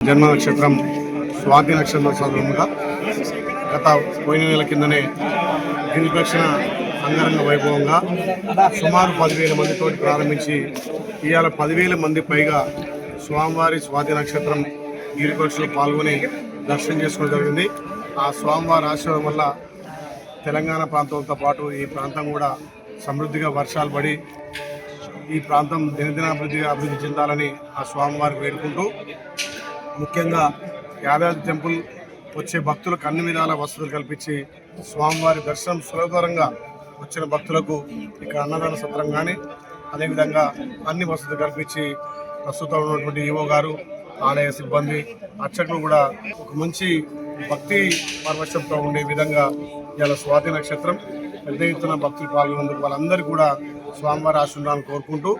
జన్మ నక్షత్రం స్వాతి నక్షత్రం సందర్భంగా గత పోయిన నెల కిందనే గిరిప్రదక్షిణ అంగరంగ వైభవంగా సుమారు 10,000 మందితో ప్రారంభించి ఇవాళ 10,000 మంది పైగా స్వామివారి స్వాతి నక్షత్రం గిరిప్రదక్షిణలో పాల్గొని దర్శనం చేసుకోవడం జరిగింది. ఆ స్వామివారి ఆశీర్వాదం వల్ల తెలంగాణ ప్రాంతంతో పాటు ఈ ప్రాంతం కూడా సమృద్ధిగా వర్షాలు పడి ఈ ప్రాంతం అభివృద్ధి చెందాలని ఆ స్వామివారికి వేడుకుంటూ, ముఖ్యంగా యాదాద్రి టెంపుల్ వచ్చే భక్తులకు అన్ని విధాల వసతులు కల్పించి స్వామివారి దర్శనం సులభతరంగా వచ్చిన భక్తులకు ఇక్కడ అన్నదాన సత్రం కానీ అదేవిధంగా అన్ని వసతులు కల్పించి ప్రస్తుతం ఉన్నటువంటి ఈవో గారు, ఆలయ సిబ్బంది, అర్చకులు కూడా ఒక మంచి భక్తి పరవశంతో ఉండే విధంగా ఇవాళ స్వాతి నక్షత్రం పెద్ద ఎత్తున భక్తులు పాల్గొన్నందుకు వాళ్ళందరూ కూడా స్వామివారి ఆశీర్వాదాలను కోరుకుంటూ